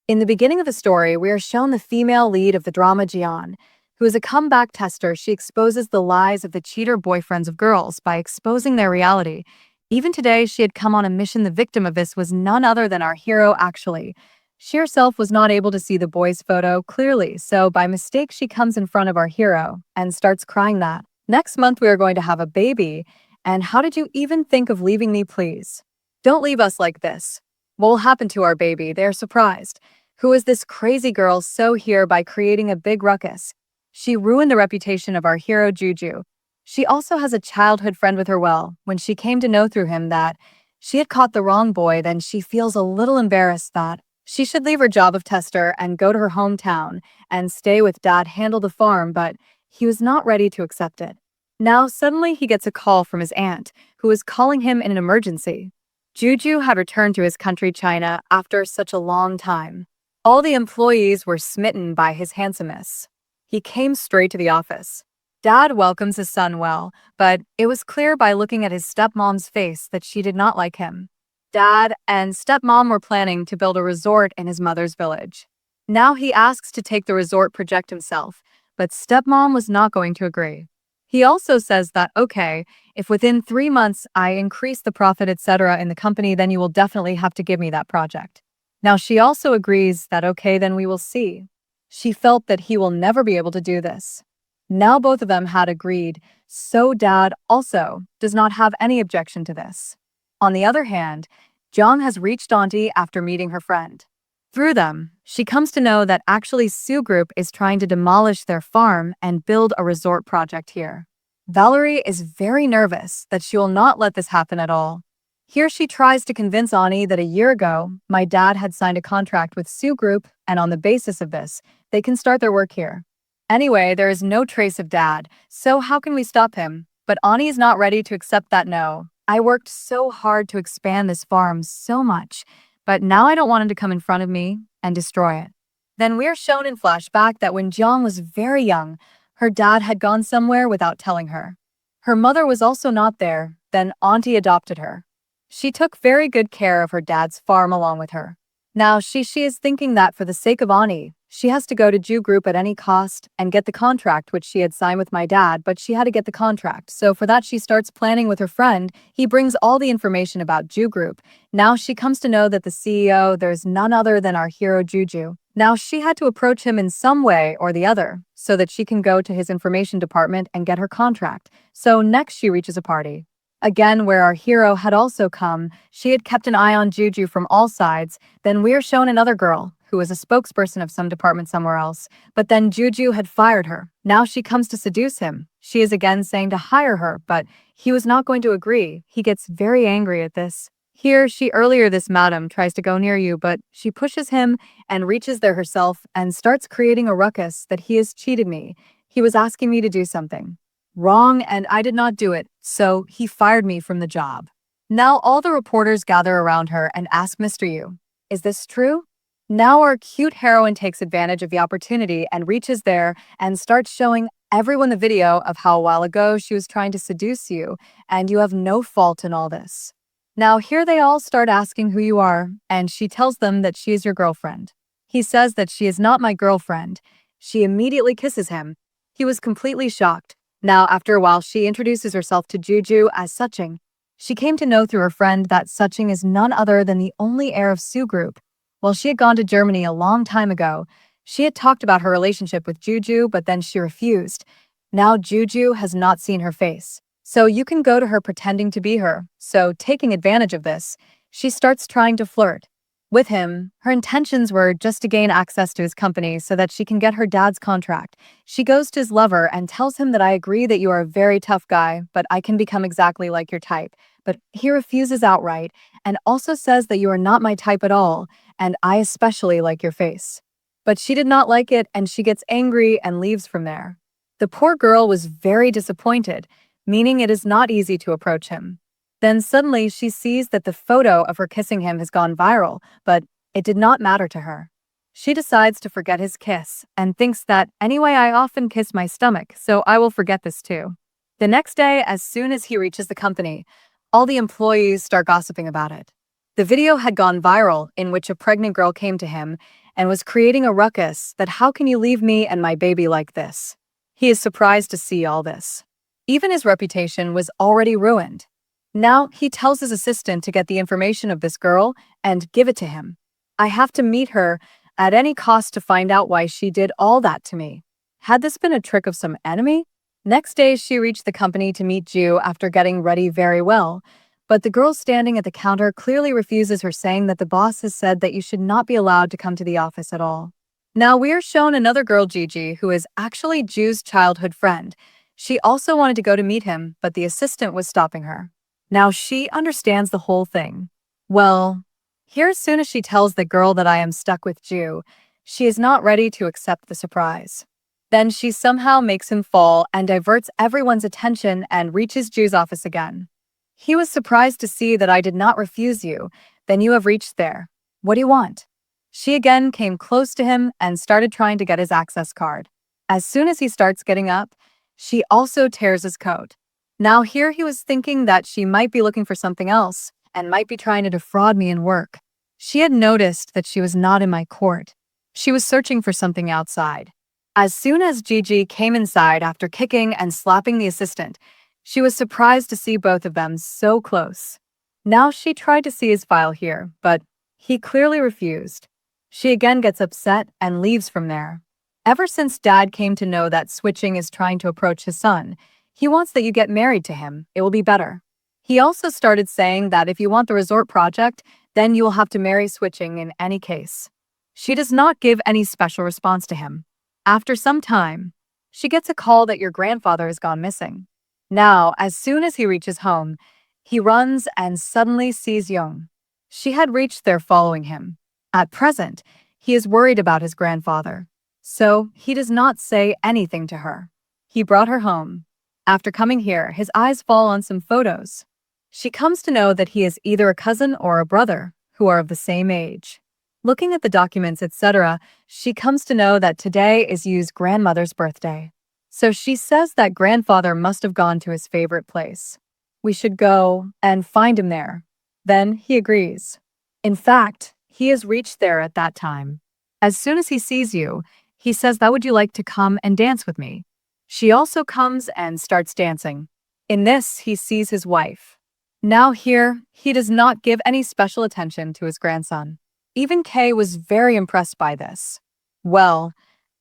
In the beginning of the story, we are shown the female lead of the drama Jian, who is a comeback tester. She exposes the lies of the cheater boyfriends of girls by exposing their reality. Even today, she had come on a mission. The victim of this was none other than our hero, actually. She herself was not able to see the boy's photo clearly, so by mistake, she comes in front of our hero and starts crying that, "Next month, we are going to have a baby, and how did you even think of leaving me, please? Don't leave us like this. What will happen to our baby?" They are surprised. Who is this crazy girl so here by creating a big ruckus? She ruined the reputation of our hero Juju. She also has a childhood friend with her. Well, when she came to know through him that she had caught the wrong boy, then she feels a little embarrassed that she should leave her job of tester and go to her hometown and stay with dad, handle the farm, but he was not ready to accept it. Now suddenly he gets a call from his aunt, who is calling him in an emergency. Juju had returned to his country, China, after such a long time. All the employees were smitten by his handsomeness. He came straight to the office. Dad welcomes his son well, but it was clear by looking at his stepmom's face that she did not like him. Dad and stepmom were planning to build a resort in his mother's village. Now he asks to take the resort project himself, but stepmom was not going to agree. He also says that, okay, if within 3 months I increase the profit, etc. in the company, then you will definitely have to give me that project. Now she also agrees that, okay, then we will see. She felt that he will never be able to do this. Now both of them had agreed, so dad also does not have any objection to this. On the other hand, Jiang has reached auntie after meeting her friend. Through them, she comes to know that actually Su Group is trying to demolish their farm and build a resort project here. Valerie is very nervous that she will not let this happen at all. Here she tries to convince Ani that a year ago, my dad had signed a contract with Su Group, and on the basis of this, they can start their work here. Anyway, there is no trace of dad, so how can we stop him? But Ani is not ready to accept that no. I worked so hard to expand this farm so much, but now I don't want him to come in front of me and destroy it. Then we are shown in flashback that when Jiang was very young, her dad had gone somewhere without telling her. Her mother was also not there, then auntie adopted her. She took very good care of her dad's farm along with her. Now she is thinking that for the sake of Ani, she has to go to Ju Group at any cost and get the contract which she had signed with my dad, but she had to get the contract. So for that she starts planning with her friend. He brings all the information about Ju Group. Now she comes to know that the CEO, there's none other than our hero Juju. Now she had to approach him in some way or the other so that she can go to his information department and get her contract. So next she reaches a party. Again, where our hero had also come, she had kept an eye on Juju from all sides. Then we are shown another girl, who was a spokesperson of some department somewhere else. But then Juju had fired her. Now she comes to seduce him. She is again saying to hire her, but he was not going to agree. He gets very angry at this. Here, this madam tries to go near you, but she pushes him and reaches there herself and starts creating a ruckus that he has cheated me. He was asking me to do something wrong and I did not do it, so he fired me from the job. Now all the reporters gather around her and ask Mr. Yu, "Is this true?" Now our cute heroine takes advantage of the opportunity and reaches there and starts showing everyone the video of how a while ago she was trying to seduce you and you have no fault in all this. Now here they all start asking who you are and she tells them that she is your girlfriend. He says that she is not my girlfriend. She immediately kisses him. He was completely shocked. Now, after a while, she introduces herself to Juju as Suching. She came to know through her friend that Suching is none other than the only heir of Su Group. While she had gone to Germany a long time ago, she had talked about her relationship with Juju, but then she refused. Now Juju has not seen her face. So you can go to her pretending to be her. So taking advantage of this, she starts trying to flirt with him. Her intentions were just to gain access to his company so that she can get her dad's contract. She goes to his lover and tells him that I agree that you are a very tough guy, but I can become exactly like your type. But he refuses outright and also says that you are not my type at all, and I especially like your face. But she did not like it and she gets angry and leaves from there. The poor girl was very disappointed, meaning it is not easy to approach him. Then suddenly she sees that the photo of her kissing him has gone viral, but it did not matter to her. She decides to forget his kiss and thinks that, anyway, I often kiss my stomach, so I will forget this too. The next day, as soon as he reaches the company, all the employees start gossiping about it. The video had gone viral, in which a pregnant girl came to him and was creating a ruckus that how can you leave me and my baby like this? He is surprised to see all this. Even his reputation was already ruined. Now he tells his assistant to get the information of this girl and give it to him. I have to meet her at any cost to find out why she did all that to me. Had this been a trick of some enemy? Next day, she reached the company to meet Ju after getting ready very well. But the girl standing at the counter clearly refuses her, saying that the boss has said that you should not be allowed to come to the office at all. Now we are shown another girl, Gigi, who is actually Ju's childhood friend. She also wanted to go to meet him, but the assistant was stopping her. Now she understands the whole thing. Well, here as soon as she tells the girl that I am stuck with Ju, she is not ready to accept the surprise. Then she somehow makes him fall and diverts everyone's attention and reaches Ju's office again. He was surprised to see that I did not refuse you. Then you have reached there. What do you want? She again came close to him and started trying to get his access card. As soon as he starts getting up, she also tears his coat. Now here he was thinking that she might be looking for something else and might be trying to defraud me in work. She had noticed that she was not in my court. She was searching for something outside. As soon as Gigi came inside after kicking and slapping the assistant, she was surprised to see both of them so close. Now she tried to see his file here, but he clearly refused. She again gets upset and leaves from there. Ever since Dad came to know that Switching is trying to approach his son, he wants that you get married to him. It will be better. He also started saying that if you want the resort project, then you will have to marry Switching in any case. She does not give any special response to him. After some time, she gets a call that your grandfather has gone missing. Now, as soon as he reaches home, he runs and suddenly sees Young. She had reached there following him. At present, he is worried about his grandfather, so he does not say anything to her. He brought her home. After coming here, his eyes fall on some photos. She comes to know that he is either a cousin or a brother, who are of the same age. Looking at the documents, etc., she comes to know that today is Yu's grandmother's birthday. So she says that grandfather must have gone to his favorite place. We should go and find him there. Then he agrees. In fact, he has reached there at that time. As soon as he sees you, he says, "That would you like to come and dance with me?" She also comes and starts dancing. In this, he sees his wife. Now here, he does not give any special attention to his grandson. Even Kay was very impressed by this. Well,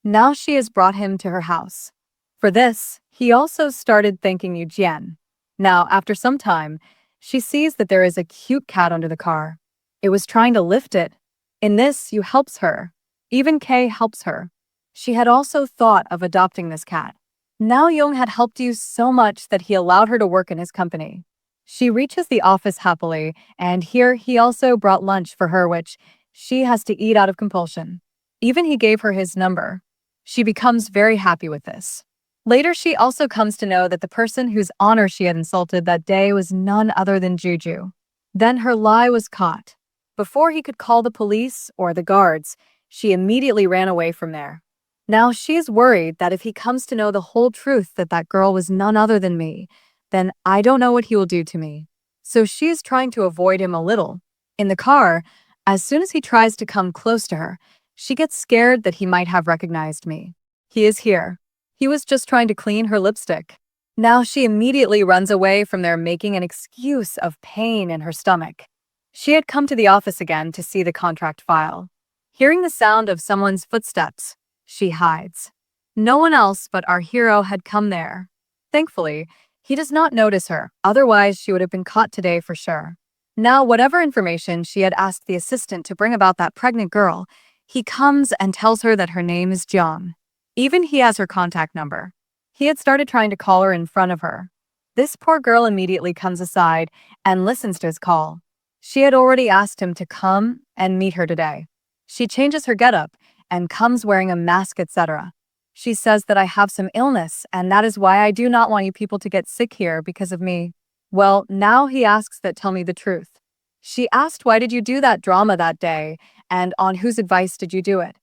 now she has brought him to her house. For this, he also started thanking Eugene. Now, after some time, she sees that there is a cute cat under the car. It was trying to lift it. In this, Yu helps her. Even Kay helps her. She had also thought of adopting this cat. Now Young had helped Yu so much that he allowed her to work in his company. She reaches the office happily, and here he also brought lunch for her, which she has to eat out of compulsion. Even he gave her his number. She becomes very happy with this. Later, she also comes to know that the person whose honor she had insulted that day was none other than Juju. Then her lie was caught. Before he could call the police or the guards, she immediately ran away from there. Now she is worried that if he comes to know the whole truth that that girl was none other than me, then I don't know what he will do to me. So she is trying to avoid him a little. In the car, as soon as he tries to come close to her, she gets scared that he might have recognized me. He is here. He was just trying to clean her lipstick. Now she immediately runs away from there, making an excuse of pain in her stomach. She had come to the office again to see the contract file. Hearing the sound of someone's footsteps, she hides. No one else but our hero had come there. Thankfully, he does not notice her, otherwise she would have been caught today for sure. Now, whatever information she had asked the assistant to bring about that pregnant girl, he comes and tells her that her name is Jiang. Even he has her contact number. He had started trying to call her in front of her. This poor girl immediately comes aside and listens to his call. She had already asked him to come and meet her today. She changes her getup and comes wearing a mask, etc. She says that I have some illness, and that is why I do not want you people to get sick here because of me. Well, now he asks that tell me the truth. She asked, why did you do that drama that day, and on whose advice did you do it?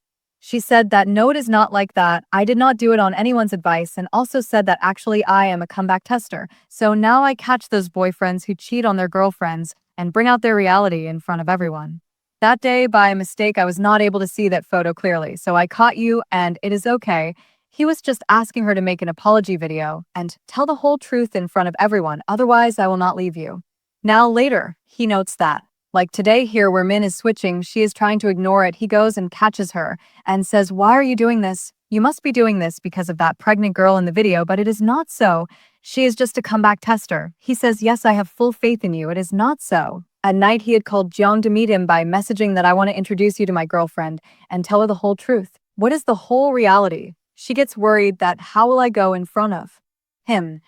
She said that no, it is not like that. I did not do it on anyone's advice, and also said that actually I am a comeback tester. So now I catch those boyfriends who cheat on their girlfriends and bring out their reality in front of everyone. That day, by mistake, I was not able to see that photo clearly, so I caught you, and it is okay. He was just asking her to make an apology video and tell the whole truth in front of everyone, otherwise I will not leave you. Now later, he notes that. Like today here where Min is switching, she is trying to ignore it. He goes and catches her and says, "Why are you doing this? You must be doing this because of that pregnant girl in the video, but it is not so. She is just a comeback tester." He says, "Yes, I have full faith in you. It is not so." At night, he had called Jeon to meet him by messaging that I want to introduce you to my girlfriend and tell her the whole truth. What is the whole reality? She gets worried that how will I go in front of him?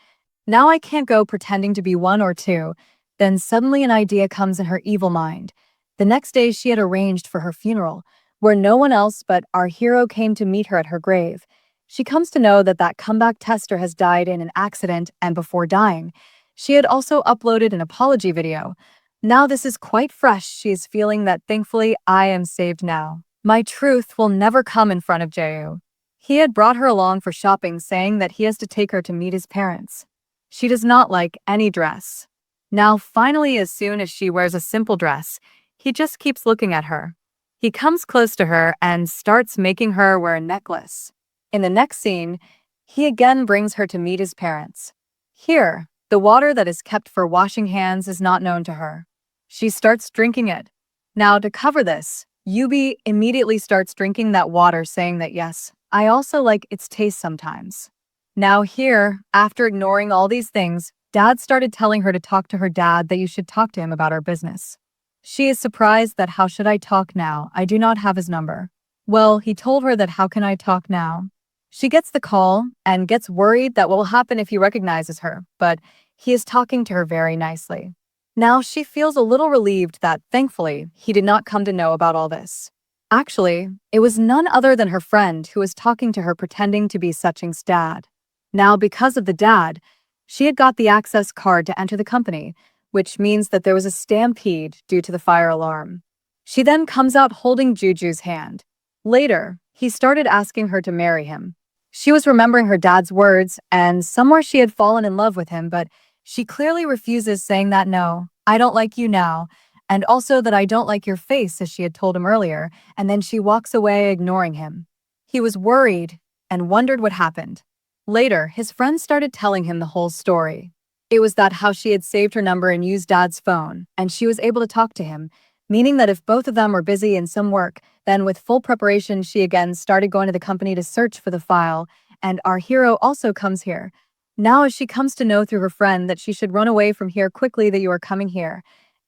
Now I can't go pretending to be one or two. Then suddenly an idea comes in her evil mind. The next day she had arranged for her funeral, where no one else but our hero came to meet her at her grave. She comes to know that that comeback tester has died in an accident, and before dying, she had also uploaded an apology video. Now this is quite fresh. She is feeling that thankfully I am saved now. My truth will never come in front of Jae. He had brought her along for shopping, saying that he has to take her to meet his parents. She does not like any dress. Now finally, as soon as she wears a simple dress, he just keeps looking at her. He comes close to her and starts making her wear a necklace. In the next scene, he again brings her to meet his parents. Here, the water that is kept for washing hands is not known to her. She starts drinking it. Now, to cover this, Yubi immediately starts drinking that water, saying that yes, I also like its taste sometimes. Now here, after ignoring all these things, Dad started telling her to talk to her dad, that you should talk to him about our business. She is surprised that how should I talk now? I do not have his number. Well, he told her that how can I talk now? She gets the call and gets worried that what will happen if he recognizes her, but he is talking to her very nicely. Now she feels a little relieved that, thankfully, he did not come to know about all this. Actually, it was none other than her friend who was talking to her pretending to be Suching's dad. Now, because of the dad, she had got the access card to enter the company, which means that there was a stampede due to the fire alarm. She then comes out holding Juju's hand. Later, he started asking her to marry him. She was remembering her dad's words, and somewhere she had fallen in love with him, but she clearly refuses, saying that no, I don't like you now, and also that I don't like your face, as she had told him earlier, and then she walks away, ignoring him. He was worried and wondered what happened. Later, his friend started telling him the whole story. It was that how she had saved her number and used Dad's phone, and she was able to talk to him, meaning that if both of them were busy in some work, then with full preparation she again started going to the company to search for the file, and our hero also comes here. Now as she comes to know through her friend that she should run away from here quickly, that you are coming here,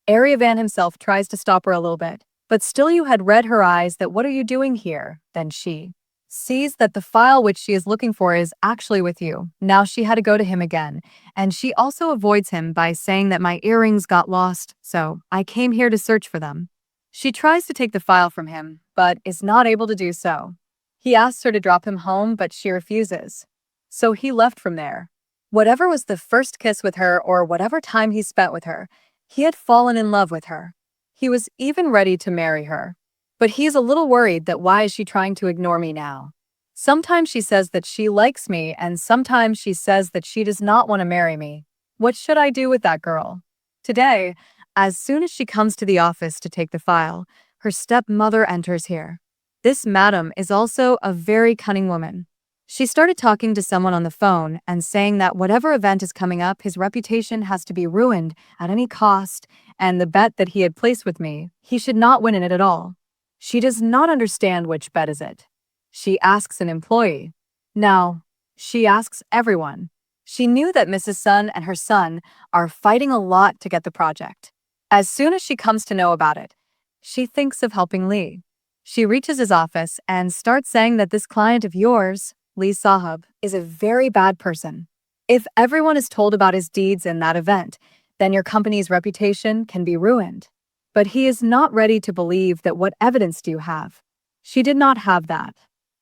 Van himself tries to stop her a little bit, but still you had read her eyes that what are you doing here? Then she sees that the file which she is looking for is actually with you. Now she had to go to him again, and she also avoids him by saying that my earrings got lost, so I came here to search for them. She tries to take the file from him, but is not able to do so. He asks her to drop him home, but she refuses. So he left from there. Whatever was the first kiss with her or whatever time he spent with her, he had fallen in love with her. He was even ready to marry her. But he is a little worried that why is she trying to ignore me now? Sometimes she says that she likes me, and sometimes she says that she does not want to marry me. What should I do with that girl? Today, as soon as she comes to the office to take the file, her stepmother enters here. This madam is also a very cunning woman. She started talking to someone on the phone and saying that whatever event is coming up, his reputation has to be ruined at any cost, and the bet that he had placed with me, he should not win in it at all. She does not understand which bet is it. She asks an employee. Now, she asks everyone. She knew that Mrs. Sun and her son are fighting a lot to get the project. As soon as she comes to know about it, she thinks of helping Lee. She reaches his office and starts saying that this client of yours, Lee Sahab, is a very bad person. If everyone is told about his deeds in that event, then your company's reputation can be ruined. But he is not ready to believe that. What evidence do you have? She did not have that.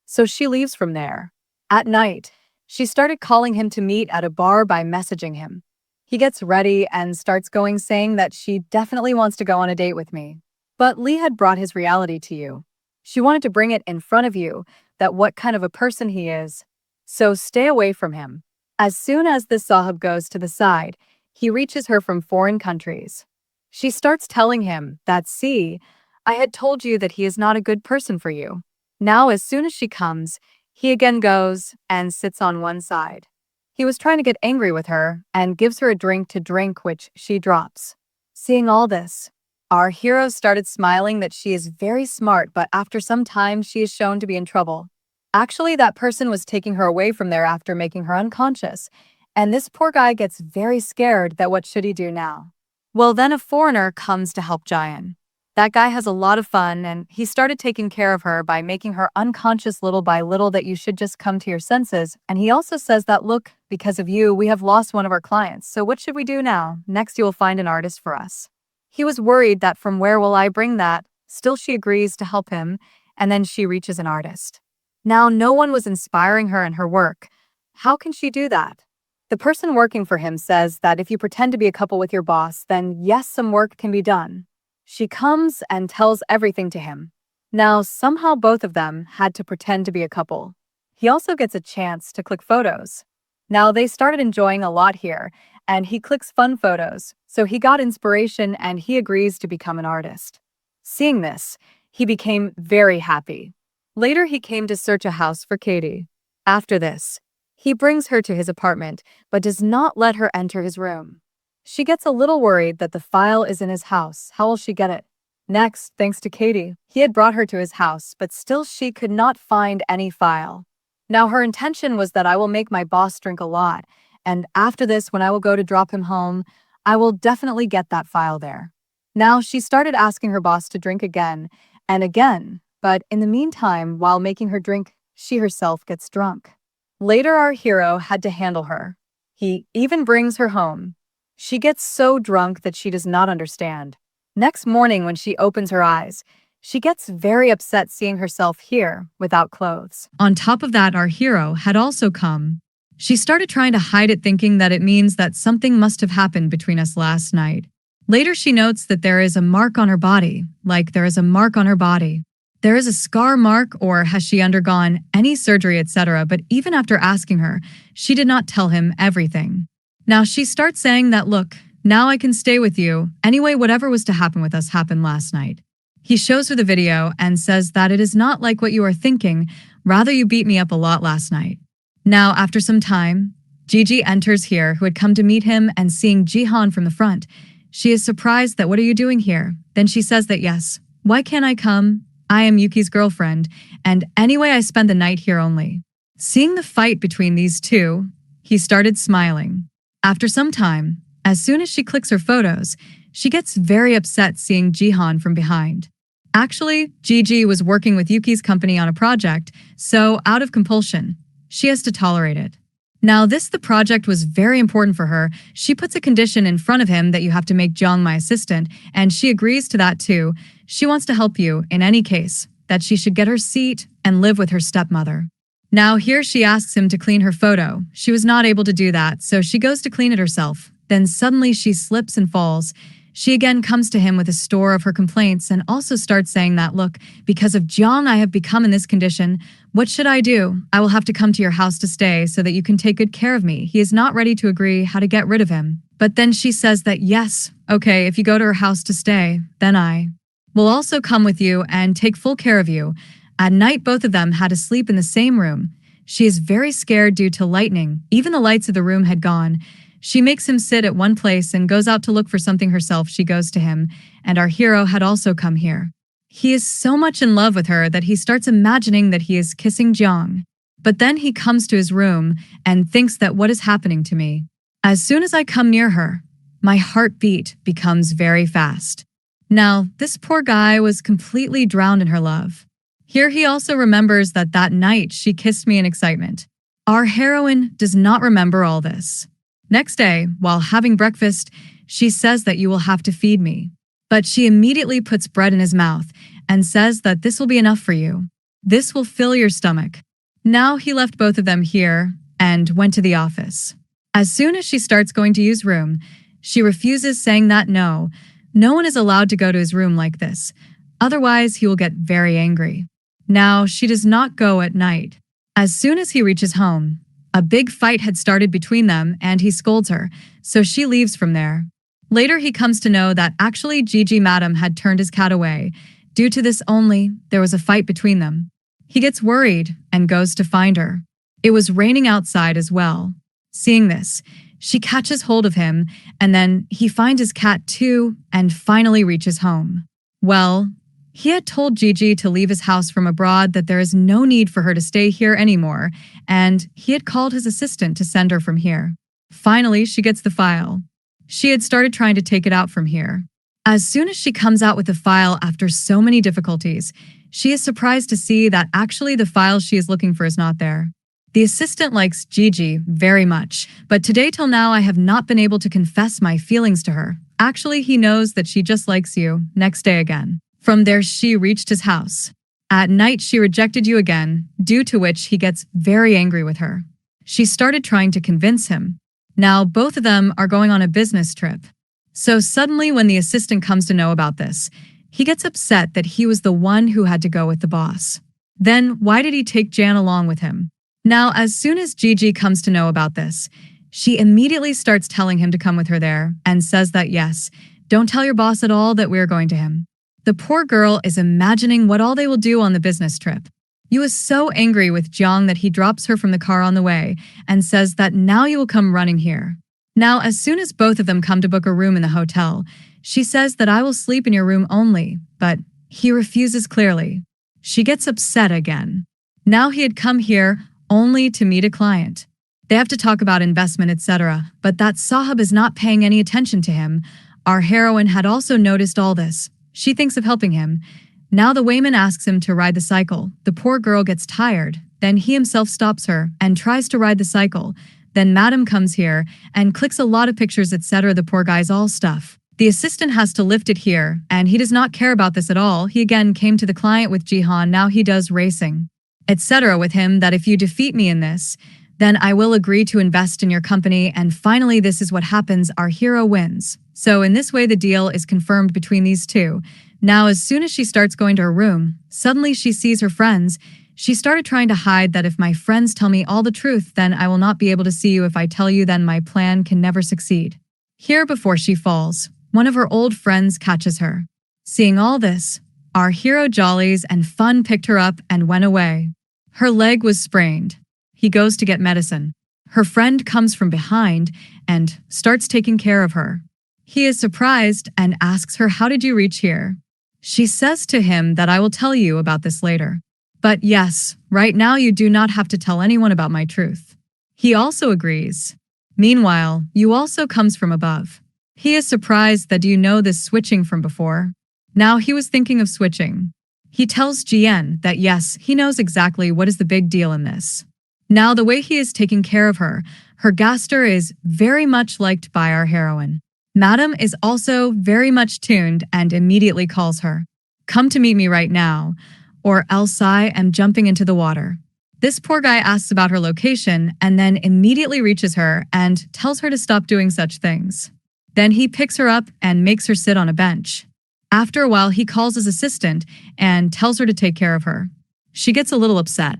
So she leaves from there. At night, she started calling him to meet at a bar by messaging him. He gets ready and starts going, saying that she definitely wants to go on a date with me. But Lee had brought his reality to you. She wanted to bring it in front of you, that what kind of a person he is. So stay away from him. As soon as the Sahib goes to the side, he reaches her from foreign countries. She starts telling him that, see, I had told you that he is not a good person for you. Now, as soon as she comes, he again goes and sits on one side. He was trying to get angry with her and gives her a drink to drink, which she drops. Seeing all this, our hero started smiling that she is very smart, but after some time, she is shown to be in trouble. Actually, that person was taking her away from there after making her unconscious, and this poor guy gets very scared that what should he do now? Well, then a foreigner comes to help Jayan. That guy has a lot of fun, and he started taking care of her by making her unconscious little by little that you should just come to your senses. And he also says that, look, because of you, we have lost one of our clients. So what should we do now? Next, you will find an artist for us. He was worried that from where will I bring that? Still, she agrees to help him, and then she reaches an artist. Now, no one was inspiring her in her work. How can she do that? The person working for him says that if you pretend to be a couple with your boss, then yes, some work can be done. She comes and tells everything to him. Now, somehow both of them had to pretend to be a couple. He also gets a chance to click photos. Now, they started enjoying a lot here, and he clicks fun photos, so he got inspiration and he agrees to become an artist. Seeing this, he became very happy. Later, he came to search a house for Katie. After this, he brings her to his apartment, but does not let her enter his room. She gets a little worried that the file is in his house. How will she get it? Next, thanks to Katie, he had brought her to his house, but still she could not find any file. Now her intention was that I will make my boss drink a lot, and after this, when I will go to drop him home, I will definitely get that file there. Now she started asking her boss to drink again and again, but in the meantime, while making her drink, she herself gets drunk. Later, our hero had to handle her. He even brings her home. She gets so drunk that she does not understand. Next morning, when she opens her eyes, she gets very upset seeing herself here without clothes. On top of that, our hero had also come. She started trying to hide it, thinking that it means that something must have happened between us last night. Later, she notes that there is a mark on her body, like there is a mark on her body. There is a scar mark, or has she undergone any surgery, etc. But even after asking her, she did not tell him everything. Now she starts saying that, look, now I can stay with you. Anyway, whatever was to happen with us happened last night. He shows her the video and says that it is not like what you are thinking, rather you beat me up a lot last night. Now, after some time, Gigi enters here, who had come to meet him, and seeing Jihan from the front, she is surprised that, what are you doing here? Then she says that, yes, why can't I come? I am Yuki's girlfriend, and anyway I spend the night here only. Seeing the fight between these two, he started smiling. After some time, as soon as she clicks her photos, she gets very upset seeing Jihan from behind. Actually, Gigi was working with Yuki's company on a project, so out of compulsion, she has to tolerate it. Now the project was very important for her. She puts a condition in front of him that you have to make Jiang my assistant, and she agrees to that too. She wants to help you in any case, that she should get her seat and live with her stepmother. Now here she asks him to clean her photo. She was not able to do that, so she goes to clean it herself. Then suddenly she slips and falls. She again comes to him with a store of her complaints and also starts saying that, look, because of Jiang I have become in this condition. What should I do? I will have to come to your house to stay so that you can take good care of me. He is not ready to agree how to get rid of him. But then she says that, yes, okay, if you go to her house to stay, then I will also come with you and take full care of you. At night, both of them had to sleep in the same room. She is very scared due to lightning. Even the lights of the room had gone. She makes him sit at one place and goes out to look for something herself. She goes to him, and our hero had also come here. He is so much in love with her that he starts imagining that he is kissing Jiang. But then he comes to his room and thinks that, what is happening to me? As soon as I come near her, my heartbeat becomes very fast. Now, this poor guy was completely drowned in her love. Here he also remembers that that night she kissed me in excitement. Our heroine does not remember all this. Next day, while having breakfast, she says that you will have to feed me. But she immediately puts bread in his mouth and says that this will be enough for you. This will fill your stomach. Now he left both of them here and went to the office. As soon as she starts going to use room, she refuses, saying that no one is allowed to go to his room like this. Otherwise, he will get very angry. Now, she does not go at night. As soon as he reaches home, a big fight had started between them and he scolds her, so she leaves from there. Later, he comes to know that actually Gigi Madam had turned his cat away. Due to this only, there was a fight between them. He gets worried and goes to find her. It was raining outside as well. Seeing this, she catches hold of him, and then he finds his cat too and finally reaches home. Well, he had told Gigi to leave his house from abroad, that there is no need for her to stay here anymore, and he had called his assistant to send her from here. Finally, she gets the file. She had started trying to take it out from here. As soon as she comes out with the file after so many difficulties, she is surprised to see that actually the file she is looking for is not there. The assistant likes Gigi very much, but today till now I have not been able to confess my feelings to her. Actually, he knows that she just likes you. Next day again. From there, she reached his house. At night, she rejected you again, due to which he gets very angry with her. She started trying to convince him. Now, both of them are going on a business trip. So suddenly, when the assistant comes to know about this, he gets upset that he was the one who had to go with the boss. Then, why did he take Jan along with him? Now, as soon as Gigi comes to know about this, she immediately starts telling him to come with her there and says that yes, don't tell your boss at all that we're going to him. The poor girl is imagining what all they will do on the business trip. Yu is so angry with Jiang that he drops her from the car on the way and says that now you will come running here. Now, as soon as both of them come to book a room in the hotel, she says that I will sleep in your room only, but he refuses clearly. She gets upset again. Now he had come here only to meet a client. They have to talk about investment, etc., but that Sahab is not paying any attention to him. Our heroine had also noticed all this. She thinks of helping him. Now the Wayman asks him to ride the cycle. The poor girl gets tired. Then he himself stops her and tries to ride the cycle. Then Madam comes here and clicks a lot of pictures, etc. The poor guy's all stuff. The assistant has to lift it here, and he does not care about this at all. He again came to the client with Jihan. Now he does racing, etc. with him, that if you defeat me in this, then I will agree to invest in your company, and finally this is what happens, our hero wins. So in this way the deal is confirmed between these two. Now as soon as she starts going to her room, suddenly she sees her friends. She started trying to hide that if my friends tell me all the truth, then I will not be able to see you. If I tell you, then my plan can never succeed. Here, before she falls, one of her old friends catches her. Seeing all this, our hero jollies and fun picked her up and went away. Her leg was sprained. He goes to get medicine. Her friend comes from behind and starts taking care of her. He is surprised and asks her, how did you reach here? She says to him that I will tell you about this later. But yes, right now you do not have to tell anyone about my truth. He also agrees. Meanwhile, Yu also comes from above. He is surprised that you know this switching from before. Now he was thinking of switching. He tells Jian that yes, he knows exactly what is the big deal in this. Now the way he is taking care of her gaster is very much liked by our heroine. Madam is also very much tuned and immediately calls her. Come to meet me right now, or else I am jumping into the water. This poor guy asks about her location and then immediately reaches her and tells her to stop doing such things. Then he picks her up and makes her sit on a bench. After a while, he calls his assistant and tells her to take care of her. She gets a little upset.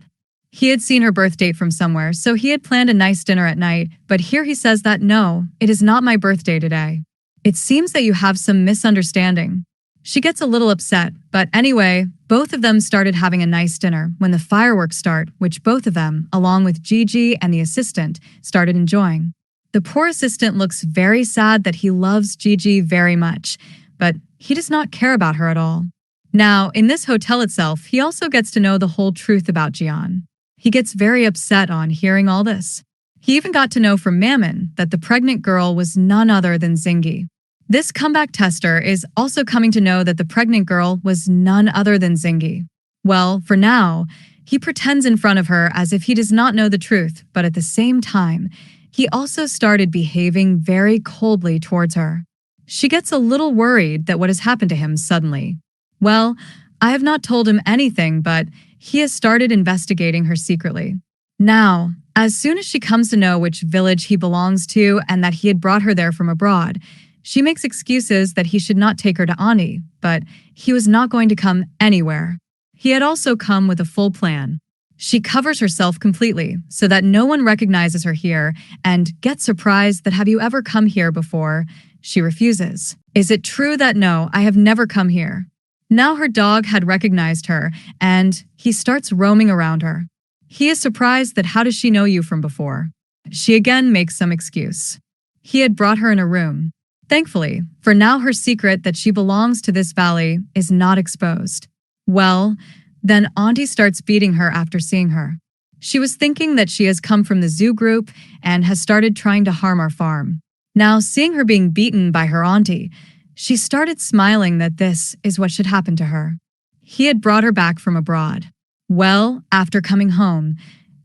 He had seen her birth date from somewhere, so he had planned a nice dinner at night, but here he says that no, it is not my birthday today. It seems that you have some misunderstanding. She gets a little upset, but anyway, both of them started having a nice dinner when the fireworks start, which both of them, along with Gigi and the assistant, started enjoying. The poor assistant looks very sad that he loves Gigi very much, but he does not care about her at all. Now, in this hotel itself, he also gets to know the whole truth about Jian. He gets very upset on hearing all this. He even got to know from Mammon that the pregnant girl was none other than Zingy. This comeback tester is also coming to know that the pregnant girl was none other than Zingy. Well, for now, he pretends in front of her as if he does not know the truth, but at the same time, he also started behaving very coldly towards her. She gets a little worried that what has happened to him suddenly. Well, I have not told him anything, but he has started investigating her secretly. Now, as soon as she comes to know which village he belongs to and that he had brought her there from abroad, she makes excuses that he should not take her to Ani, but he was not going to come anywhere. He had also come with a full plan. She covers herself completely so that no one recognizes her here and gets surprised that have you ever come here before? She refuses. Is it true that no, I have never come here? Now her dog had recognized her, and he starts roaming around her. He is surprised that how does she know you from before? She again makes some excuse. He had brought her in a room. Thankfully, for now her secret that she belongs to this valley is not exposed. Well, then Auntie starts beating her after seeing her. She was thinking that she has come from the zoo group and has started trying to harm our farm. Now, seeing her being beaten by her auntie, she started smiling that this is what should happen to her. He had brought her back from abroad. Well, after coming home,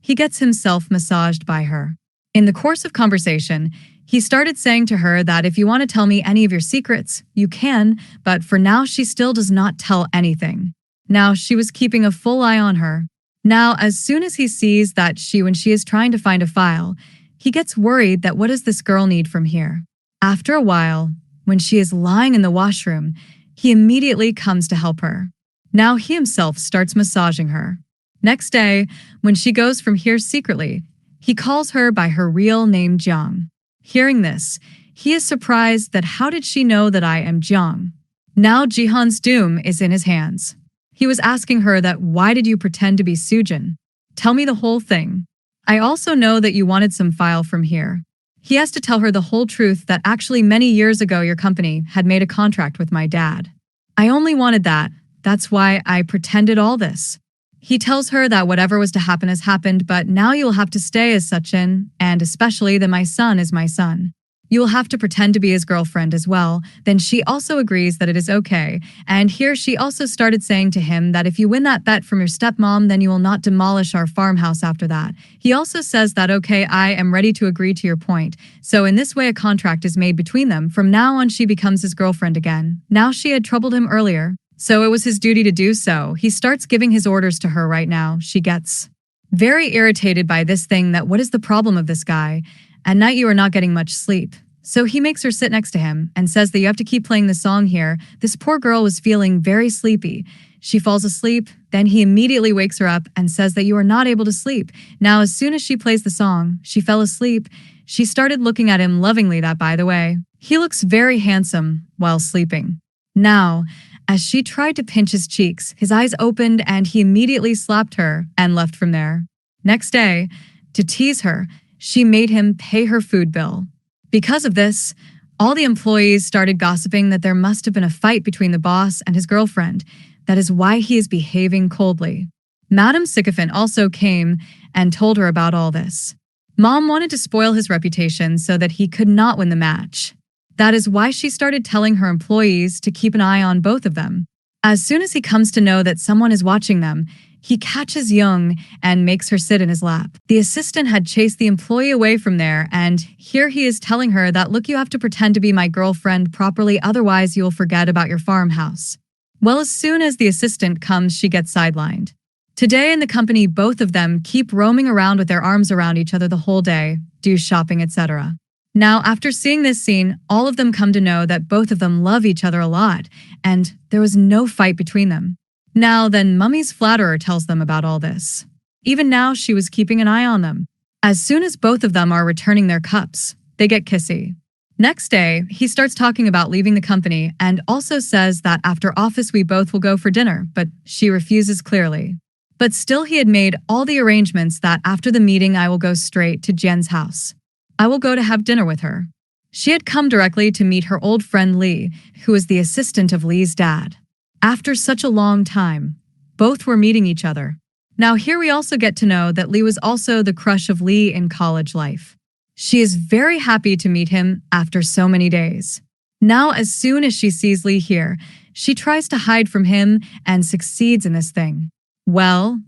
he gets himself massaged by her. In the course of conversation, he started saying to her that if you want to tell me any of your secrets, you can, but for now she still does not tell anything. Now, she was keeping a full eye on her. Now, as soon as he sees that when she is trying to find a file, he gets worried that what does this girl need from here? After a while, when she is lying in the washroom, he immediately comes to help her. Now he himself starts massaging her. Next day, when she goes from here secretly, he calls her by her real name Jiang. Hearing this, he is surprised that how did she know that I am Jiang? Now Jihan's doom is in his hands. He was asking her that why did you pretend to be Sujin? Tell me the whole thing. I also know that you wanted some file from here. He has to tell her the whole truth that actually many years ago your company had made a contract with my dad. I only wanted that. That's why I pretended all this. He tells her that whatever was to happen has happened, but now you will have to stay as Sachin, and especially that my son is my son. You will have to pretend to be his girlfriend as well. Then she also agrees that it is okay. And here she also started saying to him that if you win that bet from your stepmom, then you will not demolish our farmhouse after that. He also says that, okay, I am ready to agree to your point. So in this way, a contract is made between them. From now on, she becomes his girlfriend again. Now she had troubled him earlier, so it was his duty to do so. He starts giving his orders to her right now. She gets very irritated by this thing that what is the problem of this guy? At night you are not getting much sleep. So he makes her sit next to him and says that you have to keep playing the song here. This poor girl was feeling very sleepy. She falls asleep, then he immediately wakes her up and says that you are not able to sleep. Now, as soon as she plays the song, she fell asleep. She started looking at him lovingly that, by the way. He looks very handsome while sleeping. Now, as she tried to pinch his cheeks, his eyes opened and he immediately slapped her and left from there. Next day, to tease her, she made him pay her food bill. Because of this, all the employees started gossiping that there must have been a fight between the boss and his girlfriend. That is why he is behaving coldly. Madame Sycophant also came and told her about all this. Mom wanted to spoil his reputation so that he could not win the match. That is why she started telling her employees to keep an eye on both of them. As soon as he comes to know that someone is watching them, he catches Young and makes her sit in his lap. The assistant had chased the employee away from there, and here he is telling her that, look, you have to pretend to be my girlfriend properly, otherwise you will forget about your farmhouse. Well, as soon as the assistant comes, she gets sidelined. Today in the company, both of them keep roaming around with their arms around each other the whole day, do shopping, etc. Now, after seeing this scene, all of them come to know that both of them love each other a lot, and there was no fight between them. Now then, Mummy's flatterer tells them about all this. Even now, she was keeping an eye on them. As soon as both of them are returning their cups, they get kissy. Next day, he starts talking about leaving the company and also says that after office we both will go for dinner, but she refuses clearly. But still he had made all the arrangements that after the meeting I will go straight to Jen's house. I will go to have dinner with her. She had come directly to meet her old friend Lee, who is the assistant of Lee's dad. After such a long time, both were meeting each other. Now here we also get to know that Lee was also the crush of Lee in college life. She is very happy to meet him after so many days. Now as soon as she sees Lee here, she tries to hide from him and succeeds in this thing. Well,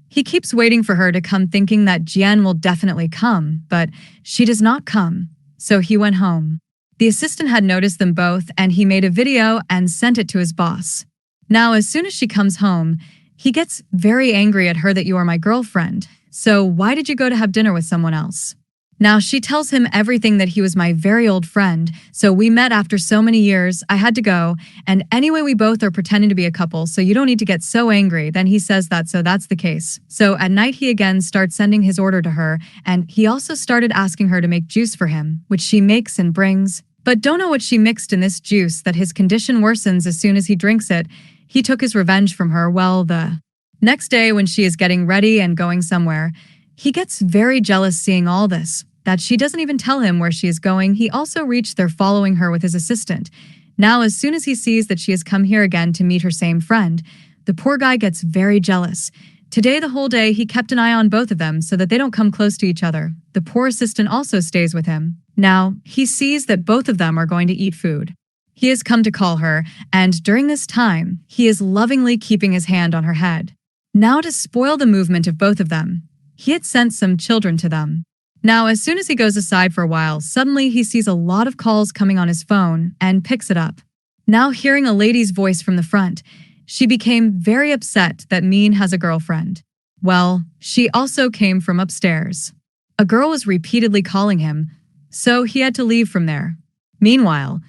he keeps waiting for her to come thinking that Jian will definitely come, but she does not come, so he went home. The assistant had noticed them both and he made a video and sent it to his boss. Now, as soon as she comes home, he gets very angry at her that you are my girlfriend. So why did you go to have dinner with someone else? Now, she tells him everything that he was my very old friend. So we met after so many years. I had to go. And anyway, we both are pretending to be a couple. So you don't need to get so angry. Then he says that. So that's the case. So at night, he again starts sending his order to her. And he also started asking her to make juice for him, which she makes and brings. but don't know what she mixed in this juice that his condition worsens as soon as he drinks it. He took his revenge from her. Well, the next day when she is getting ready and going somewhere, he gets very jealous seeing all this, that she doesn't even tell him where she is going. He also reached there following her with his assistant. Now, as soon as he sees that she has come here again to meet her same friend, the poor guy gets very jealous. Today, the whole day, he kept an eye on both of them so that they don't come close to each other. The poor assistant also stays with him. Now, he sees that both of them are going to eat food. He has come to call her, and during this time, he is lovingly keeping his hand on her head. Now, to spoil the movement of both of them, he had sent some children to them. Now, as soon as he goes aside for a while, suddenly he sees a lot of calls coming on his phone and picks it up. Now, hearing a lady's voice from the front, she became very upset that Min has a girlfriend. Well, she also came from upstairs. A girl was repeatedly calling him, so he had to leave from there. Meanwhile,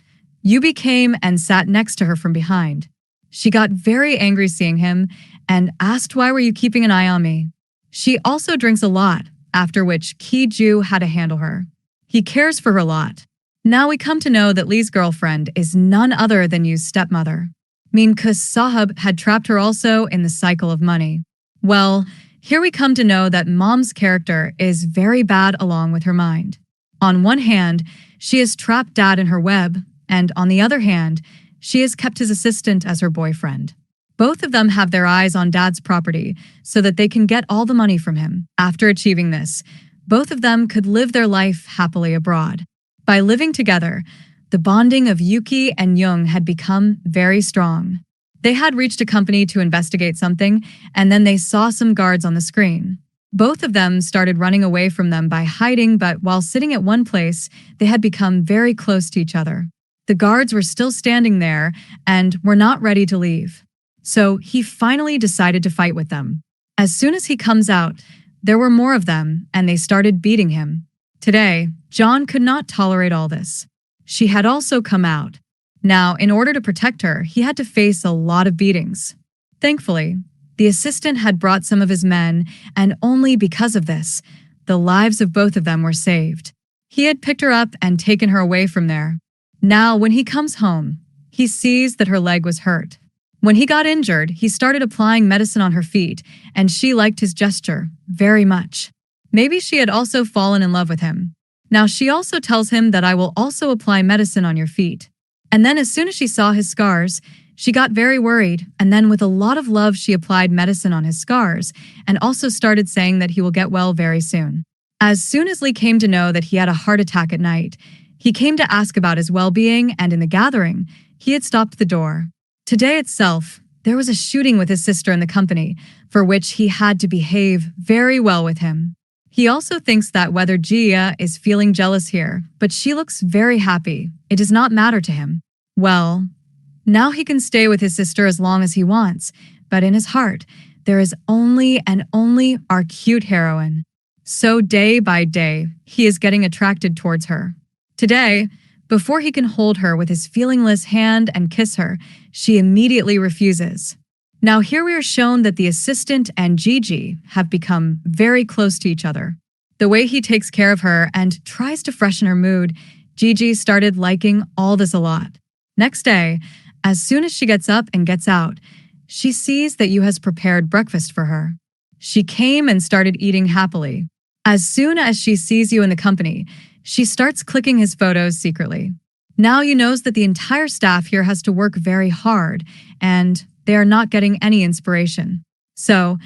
Yubi came and sat next to her from behind. She got very angry seeing him and asked, "Why were you keeping an eye on me?" She also drinks a lot, after which Ki-ju had to handle her. He cares for her a lot. Now we come to know that Lee's girlfriend is none other than Yu's stepmother. Kus Sahib had trapped her also in the cycle of money. Well, here we come to know that Mom's character is very bad along with her mind. On one hand, she has trapped Dad in her web, and on the other hand, she has kept his assistant as her boyfriend. Both of them have their eyes on Dad's property so that they can get all the money from him. After achieving this, both of them could live their life happily abroad. By living together, the bonding of Yuki and Young had become very strong. They had reached a company to investigate something, and then they saw some guards on the screen. Both of them started running away from them by hiding, but while sitting at one place, they had become very close to each other. The guards were still standing there and were not ready to leave. So he finally decided to fight with them. As soon as he comes out, there were more of them, and they started beating him. Today, John could not tolerate all this. She had also come out. Now, in order to protect her, he had to face a lot of beatings. Thankfully, the assistant had brought some of his men, and only because of this, the lives of both of them were saved. He had picked her up and taken her away from there. Now, when he comes home, he sees that her leg was hurt. When he got injured, he started applying medicine on her feet, and she liked his gesture very much. Maybe she had also fallen in love with him. Now she also tells him that I will also apply medicine on your feet. And then as soon as she saw his scars, she got very worried, and then with a lot of love she applied medicine on his scars and also started saying that he will get well very soon. As soon as Lee came to know that he had a heart attack at night, he came to ask about his well-being, and in the gathering, he had stopped the door. Today itself, there was a shooting with his sister in the company, for which he had to behave very well with him. He also thinks that whether Jia is feeling jealous here, but she looks very happy. It does not matter to him. Well, now he can stay with his sister as long as he wants, but in his heart, there is only and only our cute heroine. So day by day, he is getting attracted towards her. Today, before he can hold her with his feelingless hand and kiss her, she immediately refuses. Now here we are shown that the assistant and Gigi have become very close to each other. The way he takes care of her and tries to freshen her mood, Gigi started liking all this a lot. Next day, as soon as she gets up and gets out, she sees that Yu has prepared breakfast for her. She came and started eating happily. As soon as she sees Yu in the company, she starts clicking his photos secretly. Now Yu knows that the entire staff here has to work very hard, and they are not getting any inspiration. So,